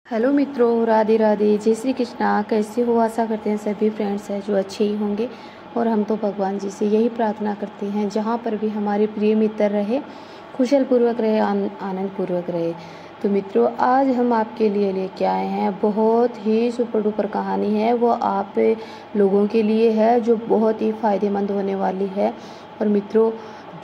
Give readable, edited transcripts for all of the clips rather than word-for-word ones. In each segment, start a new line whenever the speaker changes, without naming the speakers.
Hello मित्रों, राधे राधे, जय श्री कृष्णा। कैसे हो? आशा करते हैं सभी फ्रेंड्स हैं जो अच्छे ही होंगे। और हम तो भगवान जी से यही प्रार्थना करते हैं जहाँ पर भी हमारे प्रिय मित्र रहे, कुशल पूर्वक रहे, आनंद पूर्वक रहे। तो मित्रों, आज हम आपके लिए लेके आए हैं बहुत ही सुपर डुपर कहानी है। वो आप लोगों के लिए है जो बहुत ही फ़ायदेमंद होने वाली है। और मित्रों,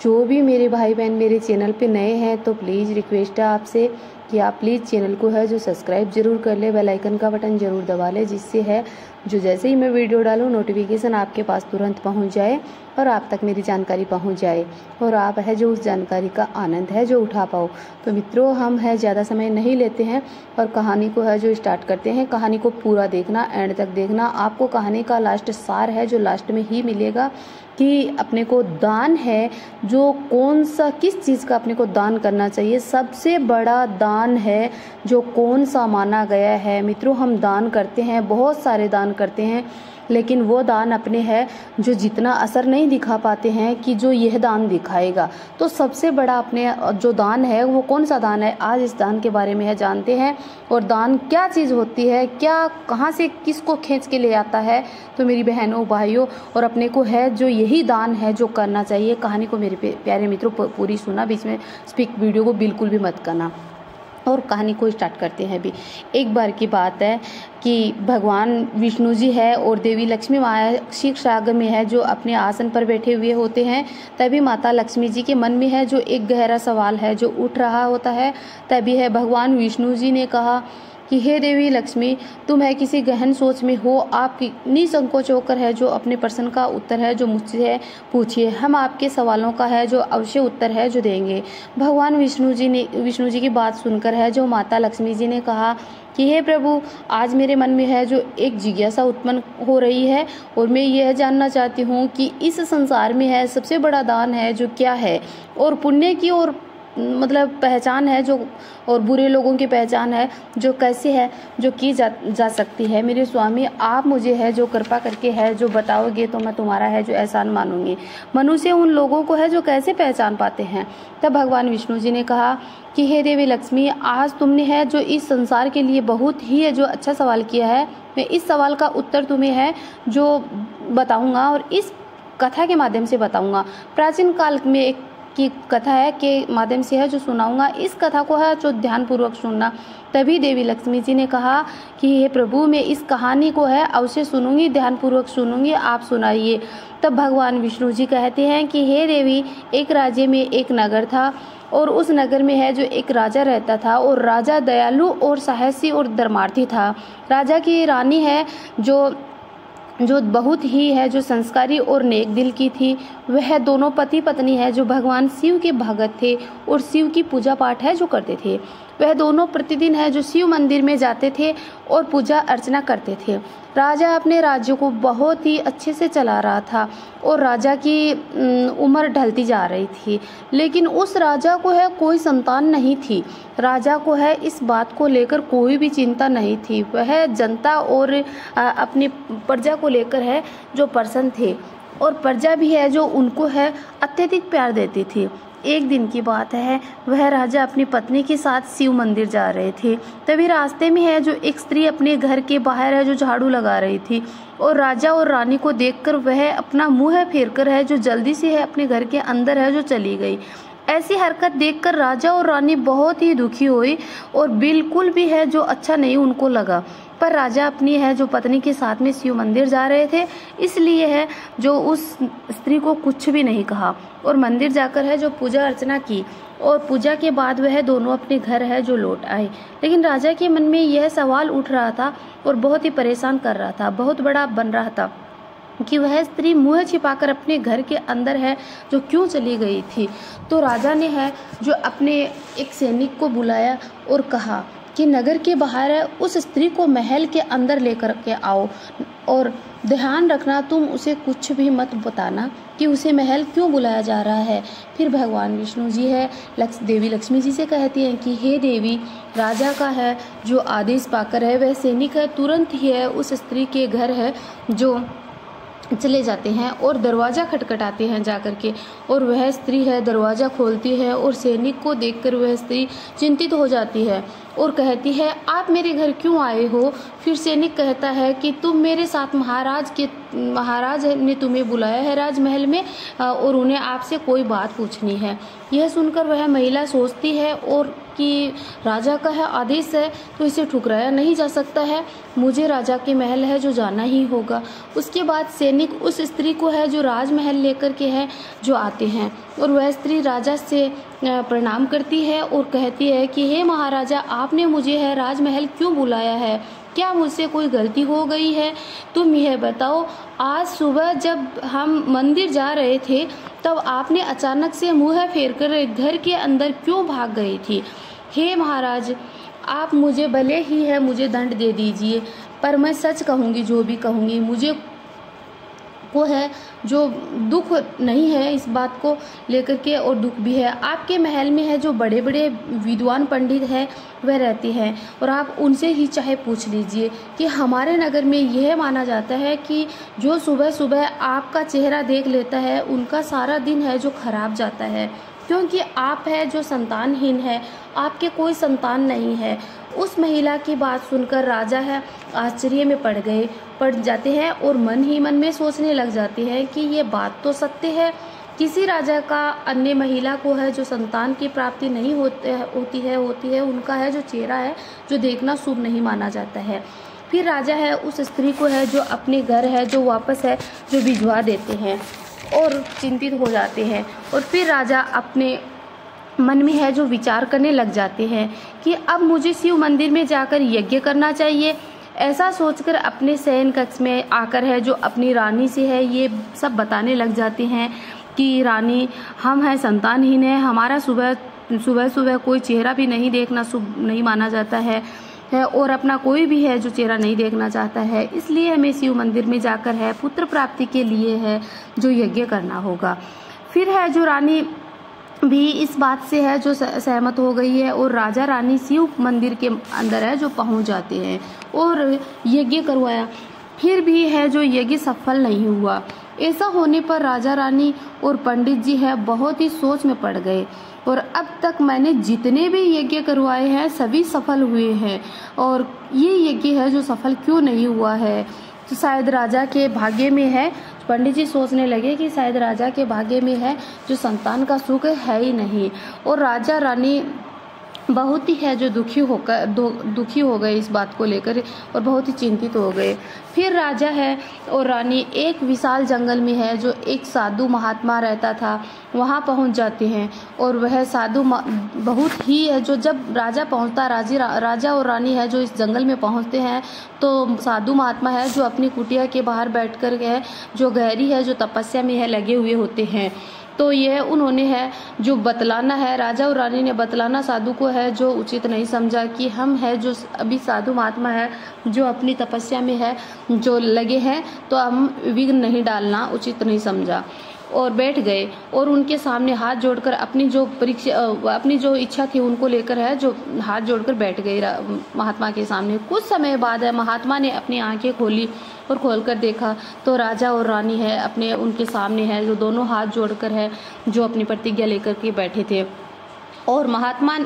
जो भी मेरे भाई बहन मेरे चैनल पे नए हैं तो प्लीज़ रिक्वेस्ट है आपसे कि आप प्लीज़ चैनल को है जो सब्सक्राइब जरूर कर ले, बेल आइकन का बटन जरूर दबा ले, जिससे है जो जैसे ही मैं वीडियो डालूँ नोटिफिकेशन आपके पास तुरंत पहुंच जाए और आप तक मेरी जानकारी पहुंच जाए और आप है जो उस जानकारी का आनंद है जो उठा पाओ। तो मित्रों, हम है ज़्यादा समय नहीं लेते हैं और कहानी को है जो स्टार्ट करते हैं। कहानी को पूरा देखना, एंड तक देखना। आपको कहानी का लास्ट सार है जो लास्ट में ही मिलेगा कि अपने को दान है जो कौन सा, किस चीज़ का अपने को दान करना चाहिए। सबसे बड़ा दान है जो कौन सा माना गया है। मित्रों, हम दान करते हैं, बहुत सारे दान करते हैं, लेकिन वो दान अपने है जो जितना असर नहीं दिखा पाते हैं कि जो यह दान दिखाएगा। तो सबसे बड़ा अपने जो दान है वो कौन सा दान है, आज इस दान के बारे में है जानते हैं। और दान क्या चीज़ होती है, क्या कहाँ से किसको खींच के ले आता है। तो मेरी बहनों भाइयों, और अपने को है जो यही दान है जो करना चाहिए। कहानी को मेरे प्यारे मित्रों पूरी सुना, बीच में स्पीक वीडियो को बिल्कुल भी मत करना। और कहानी को स्टार्ट करते हैं। अभी एक बार की बात है कि भगवान विष्णु जी है और देवी लक्ष्मी माया क्षीर सागर में है जो अपने आसन पर बैठे हुए होते हैं। तभी माता लक्ष्मी जी के मन में है जो एक गहरा सवाल है जो उठ रहा होता है। तभी है भगवान विष्णु जी ने कहा कि हे देवी लक्ष्मी, तुम है किसी गहन सोच में हो, आप निसंकोच होकर है जो अपने प्रश्न का उत्तर है जो मुझसे है पूछिए। हम आपके सवालों का है जो अवश्य उत्तर है जो देंगे। भगवान विष्णु जी की बात सुनकर है जो माता लक्ष्मी जी ने कहा कि हे प्रभु, आज मेरे मन में है जो एक जिज्ञासा उत्पन्न हो रही है और मैं यह जानना चाहती हूँ कि इस संसार में है सबसे बड़ा दान है जो क्या है, और पुण्य की और मतलब पहचान है जो, और बुरे लोगों की पहचान है जो कैसे है जो की जा सकती है। मेरे स्वामी, आप मुझे है जो कृपा करके है जो बताओगे तो मैं तुम्हारा है जो एहसान मानूंगी। मनुष्य उन लोगों को है जो कैसे पहचान पाते हैं। तब भगवान विष्णु जी ने कहा कि हे देवी लक्ष्मी, आज तुमने है जो इस संसार के लिए बहुत ही है जो अच्छा सवाल किया है। मैं इस सवाल का उत्तर तुम्हें है जो बताऊंगा और इस कथा के माध्यम से बताऊंगा। प्राचीन काल में एक की कथा है के माध्यम से है जो सुनाऊंगा। इस कथा को है जो ध्यान पूर्वक सुनना। तभी देवी लक्ष्मी जी ने कहा कि हे प्रभु, मैं इस कहानी को है अवश्य सुनूंगी, ध्यान पूर्वक सुनूंगी, आप सुनाइए। तब भगवान विष्णु जी कहते हैं कि हे देवी, एक राज्य में एक नगर था और उस नगर में है जो एक राजा रहता था और राजा दयालु और साहसी और धर्मार्थी था। राजा की रानी है जो बहुत ही है जो संस्कारी और नेक दिल की थी। वह दोनों पति पत्नी है जो भगवान शिव के भगत थे और शिव की पूजा पाठ है जो करते थे। वह दोनों प्रतिदिन है जो शिव मंदिर में जाते थे और पूजा अर्चना करते थे। राजा अपने राज्य को बहुत ही अच्छे से चला रहा था और राजा की उम्र ढलती जा रही थी, लेकिन उस राजा को है कोई संतान नहीं थी। राजा को है इस बात को लेकर कोई भी चिंता नहीं थी। वह जनता और अपनी प्रजा को लेकर है जो प्रसन्न थे और प्रजा भी है जो उनको है अत्यधिक प्यार देती थी। एक दिन की बात है, वह राजा अपनी पत्नी के साथ शिव मंदिर जा रहे थे। तभी रास्ते में है जो एक स्त्री अपने घर के बाहर है जो झाड़ू लगा रही थी और राजा और रानी को देखकर वह अपना मुंह फेरकर है जो जल्दी से है अपने घर के अंदर है जो चली गई। ऐसी हरकत देखकर राजा और रानी बहुत ही दुखी हुई और बिल्कुल भी है जो अच्छा नहीं उनको लगा। पर राजा अपनी है जो पत्नी के साथ में शिव मंदिर जा रहे थे, इसलिए है जो उस स्त्री को कुछ भी नहीं कहा और मंदिर जाकर है जो पूजा अर्चना की और पूजा के बाद वह दोनों अपने घर है जो लौट आए। लेकिन राजा के मन में यह सवाल उठ रहा था और बहुत ही परेशान कर रहा था, बहुत बड़ा बन रहा था कि वह स्त्री मुंह छिपाकर अपने घर के अंदर है जो क्यों चली गई थी। तो राजा ने है जो अपने एक सैनिक को बुलाया और कहा कि नगर के बाहर है उस स्त्री को महल के अंदर लेकर के आओ और ध्यान रखना, तुम उसे कुछ भी मत बताना कि उसे महल क्यों बुलाया जा रहा है। फिर भगवान विष्णु जी है देवी लक्ष्मी जी से कहती हैं कि हे देवी, राजा का है जो आदेश पाकर है वह सैनिक है तुरंत ही है उस स्त्री के घर है जो चले जाते हैं और दरवाज़ा खटखटाते हैं जाकर के, और वह स्त्री है दरवाज़ा खोलती है और सैनिक को देखकर वह स्त्री चिंतित हो जाती है और कहती है, आप मेरे घर क्यों आए हो? फिर सैनिक कहता है कि तुम मेरे साथ महाराज ने तुम्हें बुलाया है राजमहल में और उन्हें आपसे कोई बात पूछनी है। यह सुनकर वह महिला सोचती है और कि राजा का है आदेश है तो इसे ठुकराया नहीं जा सकता है, मुझे राजा के महल है जो जाना ही होगा। उसके बाद सैनिक उस स्त्री को है जो राजमहल लेकर के है जो आते हैं, और वह स्त्री राजा से प्रणाम करती है और कहती है कि हे महाराजा, आपने मुझे है राजमहल क्यों बुलाया है? क्या मुझसे कोई गलती हो गई है? तुम यह बताओ, आज सुबह जब हम मंदिर जा रहे थे तब आपने अचानक से मुँह फेर कर घर के अंदर क्यों भाग गई थी? हे महाराज, आप मुझे भले ही है मुझे दंड दे दीजिए, पर मैं सच कहूँगी, जो भी कहूँगी, मुझे को है जो दुख नहीं है इस बात को लेकर के, और दुख भी है आपके महल में है जो बड़े बड़े विद्वान पंडित हैं वह रहते हैं, और आप उनसे ही चाहे पूछ लीजिए कि हमारे नगर में यह माना जाता है कि जो सुबह सुबह आपका चेहरा देख लेता है उनका सारा दिन है जो खराब जाता है, क्योंकि आप है जो संतानहीन है, आपके कोई संतान नहीं है। उस महिला की बात सुनकर राजा है आश्चर्य में पड़ जाते हैं और मन ही मन में सोचने लग जाते हैं कि ये बात तो सत्य है। किसी राजा का अन्य महिला को है जो संतान की प्राप्ति नहीं होती है उनका है जो चेहरा है जो देखना शुभ नहीं माना जाता है। फिर राजा है उस स्त्री को है जो अपने घर है जो वापस है जो भिजवा देते हैं और चिंतित हो जाते हैं, और फिर राजा अपने मन में है जो विचार करने लग जाते हैं कि अब मुझे शिव मंदिर में जाकर यज्ञ करना चाहिए। ऐसा सोचकर अपने शयन कक्ष में आकर है जो अपनी रानी से है ये सब बताने लग जाते हैं कि रानी, हम हैं संतानहीन है, हमारा सुबह कोई चेहरा भी नहीं देखना शुभ नहीं माना जाता है और अपना कोई भी है जो चेहरा नहीं देखना चाहता है, इसलिए हमें शिव मंदिर में जाकर है पुत्र प्राप्ति के लिए है जो यज्ञ करना होगा। फिर है जो रानी भी इस बात से है जो सहमत हो गई है और राजा रानी शिव मंदिर के अंदर है जो पहुंच जाते हैं और यज्ञ करवाया। फिर भी है जो यज्ञ सफल नहीं हुआ। ऐसा होने पर राजा रानी और पंडित जी है बहुत ही सोच में पड़ गए, और अब तक मैंने जितने भी यज्ञ करवाए हैं सभी सफल हुए हैं, और ये यज्ञ है जो सफल क्यों नहीं हुआ है? तो शायद राजा के भाग्य में है। पंडित जी सोचने लगे कि शायद राजा के भाग्य में है जो संतान का सुख है ही नहीं, और राजा रानी बहुत ही है जो दुखी हो गए इस बात को लेकर और बहुत ही चिंतित हो गए। फिर राजा है और रानी एक विशाल जंगल में है जो एक साधु महात्मा रहता था वहाँ पहुँच जाते हैं, और वह साधु बहुत ही है जो जब राजा पहुँचता राजा और रानी है जो इस जंगल में पहुँचते हैं तो साधु महात्मा है जो अपनी कुटिया के बाहर बैठकर है जो गहरी है जो तपस्या में है लगे हुए होते हैं। तो यह उन्होंने है जो बतलाना है, राजा और रानी ने बतलाना साधु को है जो उचित नहीं समझा कि हम है जो अभी साधु महात्मा है जो अपनी तपस्या में है जो लगे हैं, तो हम विघ्न नहीं डालना उचित नहीं समझा, और बैठ गए और उनके सामने हाथ जोड़कर अपनी जो इच्छा थी उनको लेकर है जो हाथ जोड़कर बैठ गए महात्मा के सामने। कुछ समय बाद है महात्मा ने अपनी आंखें खोली और खोलकर देखा तो राजा और रानी है अपने उनके सामने है जो दोनों हाथ जोड़कर है जो अपनी प्रतिज्ञा लेकर के बैठे थे, और महात्मा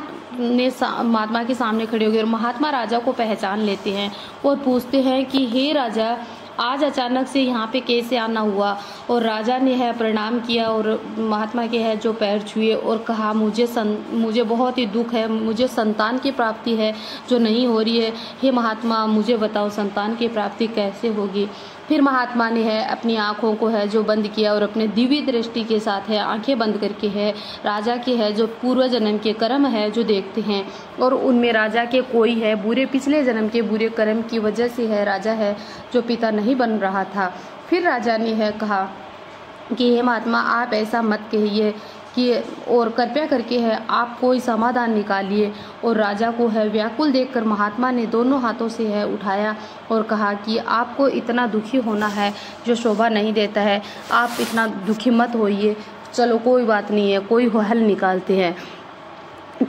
के सामने खड़े हो गए और महात्मा राजा को पहचान लेते हैं और पूछते हैं कि हे राजा, आज अचानक से यहाँ पे कैसे आना हुआ? और राजा ने है प्रणाम किया और महात्मा के है जो पैर छुए और कहा मुझे बहुत ही दुख है, मुझे संतान की प्राप्ति है जो नहीं हो रही है, हे महात्मा मुझे बताओ संतान की प्राप्ति कैसे होगी? फिर महात्मा ने है अपनी आँखों को है जो बंद किया और अपने दिव्य दृष्टि के साथ है आंखें बंद करके है राजा के है जो पूर्व जन्म के कर्म है जो देखते हैं, और उनमें राजा के कोई है पिछले जन्म के बुरे कर्म की वजह से है राजा है जो पिता नहीं बन रहा था। फिर राजा ने है कहा कि हे महात्मा आप ऐसा मत कहिए कि और कृपया करके है आप कोई समाधान निकालिए, और राजा को है व्याकुल देखकर महात्मा ने दोनों हाथों से है उठाया और कहा कि आपको इतना दुखी होना है जो शोभा नहीं देता है, आप इतना दुखी मत होइए, चलो कोई बात नहीं है, कोई हल निकालते हैं।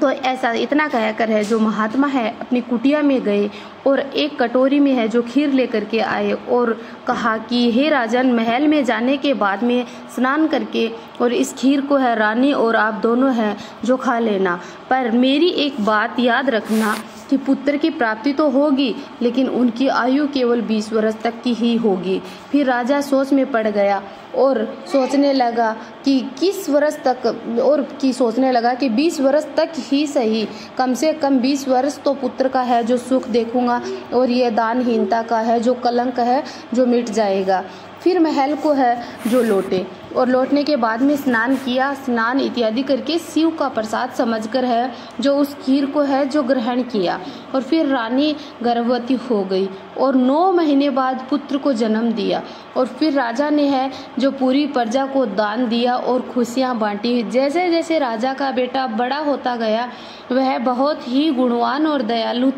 तो ऐसा इतना कहकर है जो महात्मा है अपनी कुटिया में गए और एक कटोरी में है जो खीर लेकर के आए और कहा कि हे राजन, महल में जाने के बाद में स्नान करके और इस खीर को है रानी और आप दोनों हैं जो खा लेना, पर मेरी एक बात याद रखना कि पुत्र की प्राप्ति तो होगी लेकिन उनकी आयु केवल 20 वर्ष तक की ही होगी। फिर राजा सोच में पड़ गया और सोचने लगा कि किस वर्ष तक, और कि सोचने लगा कि 20 वर्ष तक ही सही, कम से कम 20 वर्ष तो पुत्र का है जो सुख देखूंगा और ये दानहीनता का है जो कलंक है जो मिट जाएगा। फिर महल को है जो लौटे और लौटने के बाद में स्नान किया, स्नान इत्यादि करके शिव का प्रसाद समझकर है जो उस खीर को है जो ग्रहण किया। और फिर रानी गर्भवती हो गई और 9 महीने बाद पुत्र को जन्म दिया। और फिर राजा ने है जो पूरी प्रजा को दान दिया और खुशियां बांटी। जैसे जैसे राजा का बेटा बड़ा होता गया वह बहुत ही गुणवान और दयालु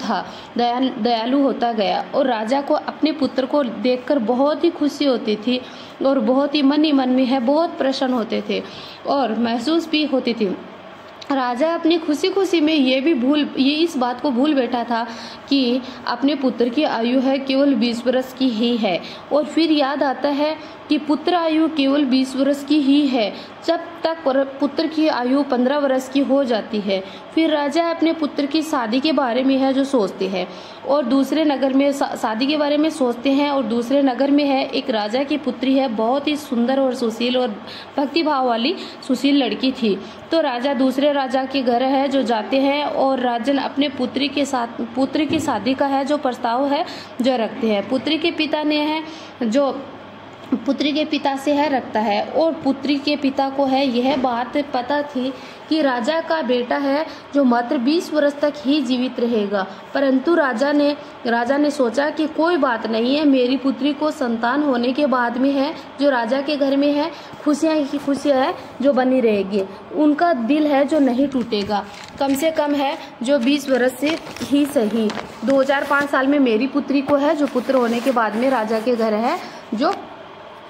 होता गया और राजा को अपने पुत्र को देखकर बहुत ही खुशी होती थी और बहुत ही मन ही मन में है बहुत प्रसन्न होते थे और महसूस भी होती थी। राजा अपनी खुशी में ये इस बात को भूल बैठा था कि अपने पुत्र की आयु है केवल 20 वर्ष की ही है। और फिर याद आता है कि पुत्र आयु केवल 20 वर्ष की ही है जब तक पुत्र की आयु 15 वर्ष की हो जाती है। फिर राजा अपने पुत्र की शादी के बारे में है जो सोचते हैं और दूसरे नगर में शादी के बारे में सोचते हैं और दूसरे नगर में है एक राजा की पुत्री है, बहुत ही सुंदर और सुशील और भक्तिभाव वाली सुशील लड़की थी। तो राजा दूसरे राजा के घर है जो जाते हैं और राजन अपने पुत्री की शादी का है जो प्रस्ताव है जो रखते हैं। पुत्री के पिता ने है जो पुत्री के पिता से है रखता है और पुत्री के पिता को है यह बात पता थी कि राजा का बेटा है जो मात्र 20 वर्ष तक ही जीवित रहेगा, परंतु राजा ने सोचा कि कोई बात नहीं है, मेरी पुत्री को संतान होने के बाद में है जो राजा के घर में है खुशियाँ ही खुशियाँ है जो बनी रहेगी, उनका दिल है जो नहीं टूटेगा, कम से कम है जो 20 वर्ष से ही सही। 2005 साल में मेरी पुत्री को है जो पुत्र होने के बाद में राजा के घर है जो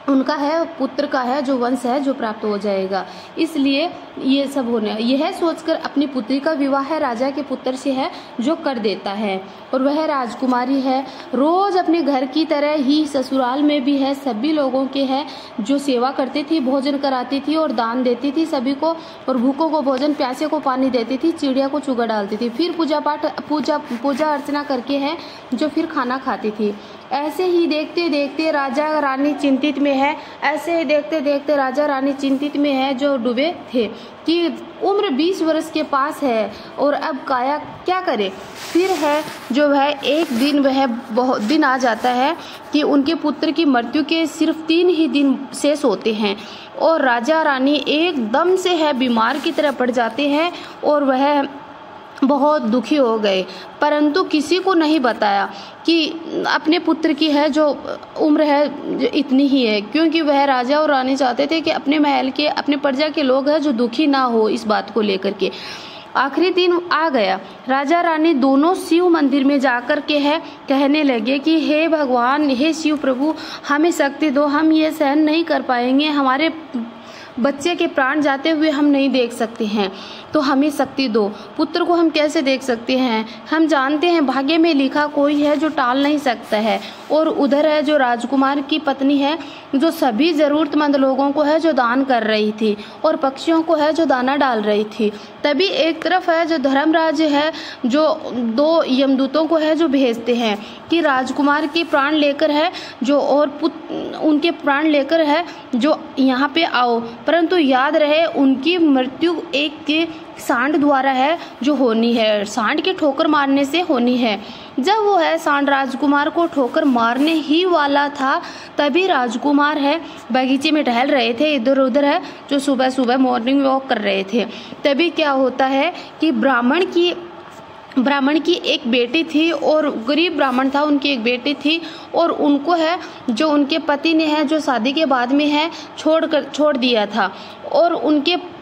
उनका है पुत्र का है जो वंश है जो प्राप्त हो जाएगा। इसलिए ये सब होने यह सोचकर अपनी पुत्री का विवाह है राजा के पुत्र से है जो कर देता है और वह राजकुमारी है रोज अपने घर की तरह ही ससुराल में भी है सभी लोगों के है जो सेवा करती थी, भोजन कराती थी और दान देती थी सभी को और भूखों को भोजन, प्यासे को पानी देती थी, चिड़िया को चुगा डालती थी। फिर पूजा अर्चना करके है जो फिर खाना खाती थी। ऐसे ही देखते देखते राजा रानी चिंतित में है, ऐसे ही देखते देखते राजा रानी चिंतित में है जो डूबे थे कि उम्र 20 वर्ष के पास है और अब काया क्या करे। फिर है जो है एक दिन वह बहुत दिन आ जाता है कि उनके पुत्र की मृत्यु के सिर्फ 3 ही दिन शेष होते हैं और राजा रानी एकदम से है बीमार की तरह पड़ जाते हैं और वह बहुत दुखी हो गए, परंतु किसी को नहीं बताया कि अपने पुत्र की है जो उम्र है जो इतनी ही है, क्योंकि वह राजा और रानी चाहते थे कि अपने महल के अपने प्रजा के लोग हैं जो दुखी ना हो इस बात को लेकर के। आखिरी दिन आ गया, राजा रानी दोनों शिव मंदिर में जाकर के है कहने लगे कि हे भगवान, हे शिव प्रभु, हमें शक्ति दो, हम ये सहन नहीं कर पाएंगे, हमारे बच्चे के प्राण जाते हुए हम नहीं देख सकते हैं, तो हमें शक्ति दो। पुत्र को हम कैसे देख सकते हैं, हम जानते हैं भाग्य में लिखा कोई है जो टाल नहीं सकता है। और उधर है जो राजकुमार की पत्नी है जो सभी जरूरतमंद लोगों को है जो दान कर रही थी और पक्षियों को है जो दाना डाल रही थी। तभी एक तरफ है जो धर्मराज है जो 2 यमदूतों को है जो भेजते हैं कि राजकुमार के प्राण लेकर है जो और उनके प्राण लेकर है जो यहाँ पे आओ, परंतु याद रहे उनकी मृत्यु एक के सांड द्वारा है जो होनी है, सांड के ठोकर मारने से होनी है। जब वो है सांड राजकुमार को ठोकर मारने ही वाला था तभी राजकुमार है बगीचे में टहल रहे थे, इधर उधर है जो सुबह सुबह मॉर्निंग वॉक कर रहे थे। तभी क्या होता है कि ब्राह्मण की एक बेटी थी और गरीब ब्राह्मण था, उनकी एक बेटी थी और उनको है जो उनके पति ने है जो शादी के बाद में है छोड़ दिया था और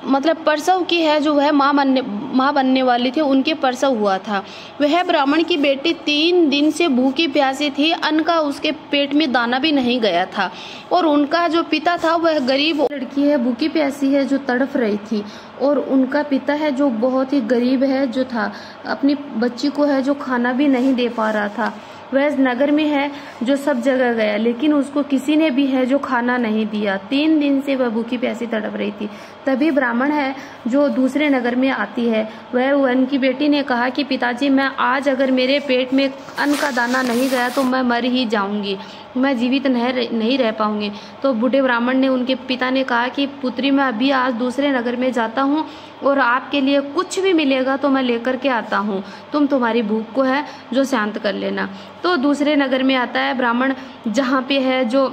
मतलब प्रसव की है, जो वह माँ बनने वाली थी, उनके प्रसव हुआ था। वह ब्राह्मण की बेटी 3 दिन से भूखी प्यासी थी, अन्न का उसके पेट में दाना भी नहीं गया था। और उनका जो पिता था वह गरीब लड़की है, भूखी प्यासी है, जो तड़फ रही थी। और उनका पिता है जो बहुत ही गरीब है, जो था अपनी बच्ची को है जो खाना भी नहीं दे पा रहा था। वह नगर में है जो सब जगह गया, लेकिन उसको किसी ने भी है जो खाना नहीं दिया। 3 दिन से वह भूखी प्यासी तड़प रही थी। तभी ब्राह्मण है जो दूसरे नगर में आती है। वह उनकी बेटी ने कहा कि पिताजी, मैं आज अगर मेरे पेट में अन्न का दाना नहीं गया तो मैं मर ही जाऊंगी, मैं जीवित नहीं रह पाऊंगी। तो बूढ़े ब्राह्मण ने, उनके पिता ने कहा कि पुत्री, मैं अभी आज दूसरे नगर में जाता हूँ और आपके लिए कुछ भी मिलेगा तो मैं लेकर के आता हूँ, तुम तुम्हारी भूख को है जो शांत कर लेना। तो दूसरे नगर में आता है ब्राह्मण, जहाँ पे है जो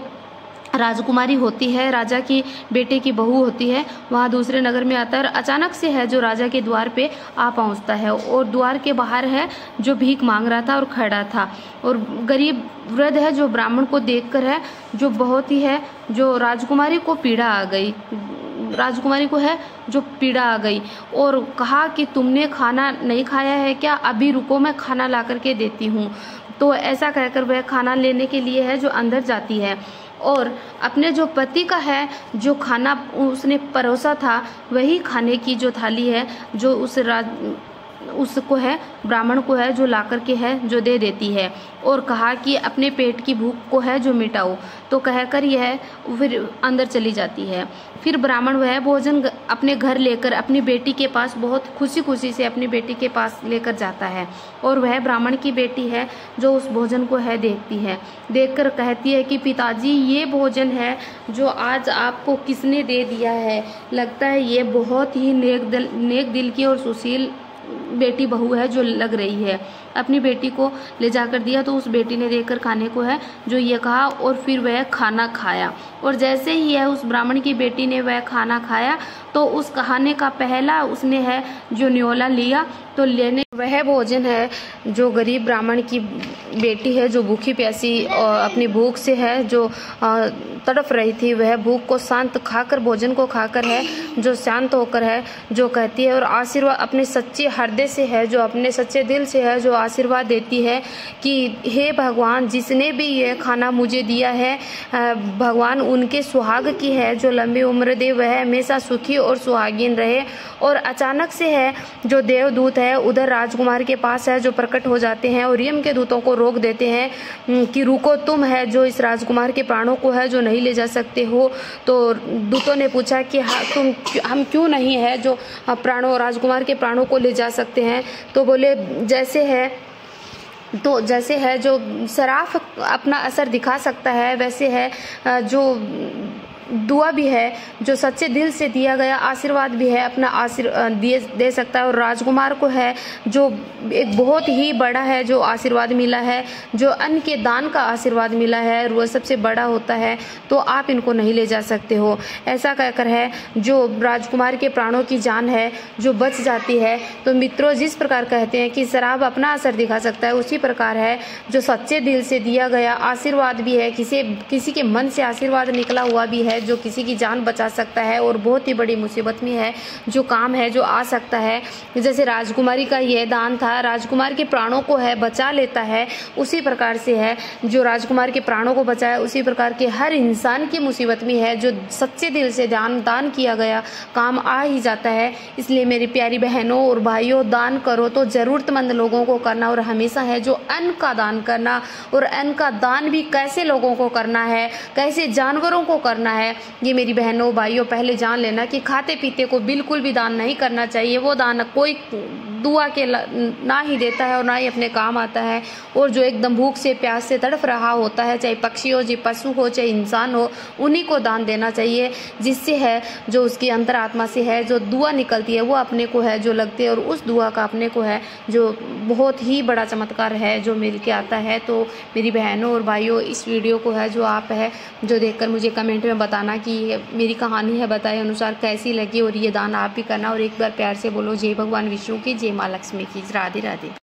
राजकुमारी होती है, राजा की बेटे की बहू होती है, वहाँ दूसरे नगर में आता है। और अचानक से है जो राजा के द्वार पे आ पहुँचता है और द्वार के बाहर है जो भीख मांग रहा था और खड़ा था। और गरीब वृद्ध है जो ब्राह्मण को देखकर है जो बहुत ही है जो राजकुमारी को पीड़ा आ गई, राजकुमारी को है जो पीड़ा आ गई और कहा कि तुमने खाना नहीं खाया है क्या, अभी रुको मैं खाना ला करके देती हूँ। तो ऐसा कहकर वह खाना लेने के लिए है जो अंदर जाती है और अपने जो पति का है जो खाना उसने परोसा था, वही खाने की जो थाली है जो उसको है ब्राह्मण को है जो ला करके है जो दे देती है और कहा कि अपने पेट की भूख को है जो मिटाओ। तो कहकर यह फिर अंदर चली जाती है। फिर ब्राह्मण वह भोजन अपने घर लेकर अपनी बेटी के पास बहुत खुशी खुशी से अपनी बेटी के पास लेकर जाता है और वह ब्राह्मण की बेटी है जो उस भोजन को है देखती है, देखकर कहती है कि पिताजी, ये भोजन है जो आज आपको किसने दे दिया है, लगता है ये बहुत ही नेक दिल की और सुशील बेटी बहू है जो लग रही है। अपनी बेटी को ले जाकर दिया तो उस बेटी ने देकर खाने को है जो ये कहा और फिर वह खाना खाया। और जैसे ही है उस ब्राह्मण की बेटी ने वह खाना खाया तो उस खाने का पहला उसने है जो न्योला लिया, तो लेने वह भोजन है जो गरीब ब्राह्मण की बेटी है जो भूखी प्यासी और अपनी भूख से है जो तड़फ रही थी, वह भूख को शांत खाकर, भोजन को खाकर है जो शांत होकर है जो कहती है और आशीर्वाद अपने सच्चे हृदय से है जो अपने सच्चे दिल से है जो आशीर्वाद देती है कि हे भगवान, जिसने भी ये खाना मुझे दिया है, भगवान उनके सुहाग की है जो लंबी उम्र दे, वह हमेशा सुखी और सुहागिन रहे। और अचानक से है जो देवदूत है उधर राजकुमार के पास है जो प्रकट हो जाते हैं और यम के दूतों को रोक देते हैं कि रुको, तुम है जो इस राजकुमार के प्राणों को है जो नहीं ले जा सकते हो। तो दूतों ने पूछा कि हम क्यों नहीं है जो राजकुमार के प्राणों को ले जा सकते हैं। तो बोले जैसे है जो शराब अपना असर दिखा सकता है, वैसे है जो दुआ भी है जो सच्चे दिल से दिया गया आशीर्वाद भी है अपना आशीर्वाद दे सकता है। और राजकुमार को है जो एक बहुत ही बड़ा है जो आशीर्वाद मिला है, जो अन्न के दान का आशीर्वाद मिला है, और वह सबसे बड़ा होता है, तो आप इनको नहीं ले जा सकते हो। ऐसा कहकर है जो राजकुमार के प्राणों की जान है जो बच जाती है। तो मित्रों, जिस प्रकार कहते हैं कि शराब अपना असर दिखा सकता है, उसी प्रकार है जो सच्चे दिल से दिया गया आशीर्वाद भी है, किसी के मन से आशीर्वाद निकला हुआ भी है जो किसी की जान बचा सकता है और बहुत ही बड़ी मुसीबत में है जो काम है जो आ सकता है। जैसे राजकुमारी का यह दान था, राजकुमार के प्राणों को है बचा लेता है, उसी प्रकार से है जो राजकुमार के प्राणों को बचाया, उसी प्रकार के हर इंसान की मुसीबत में है जो सच्चे दिल से दान किया गया काम आ ही जाता है। इसलिए मेरी प्यारी बहनों और भाइयों, दान करो तो जरूरतमंद लोगों को करना, और हमेशा है जो अन्न का दान करना, और अन्न का दान भी कैसे लोगों को करना है, कैसे जानवरों को करना है, ये मेरी बहनों भाइयों पहले जान लेना कि खाते पीते को बिल्कुल भी दान नहीं करना चाहिए। वो दान कोई दुआ के ना ही देता है और ना ही अपने काम आता है। और जो एकदम भूख से प्यास से तड़फ रहा होता है, चाहे पक्षी हो, चाहे पशु हो, चाहे इंसान हो, उन्हीं को दान देना चाहिए, जिससे है जो उसकी अंतरात्मा से है जो दुआ निकलती है वो अपने को है जो लगती है, और उस दुआ का अपने को है जो बहुत ही बड़ा चमत्कार है जो मिल के आता है। तो मेरी बहनों और भाइयों, इस वीडियो को है जो आप है जो देखकर मुझे कमेंट में बताना कि मेरी कहानी है बताए अनुसार कैसी लगी, और ये दान आप भी करना। और एक बार प्यार से बोलो जय भगवान विष्णु की, जय माँ लक्ष्मी की। राधे राधे।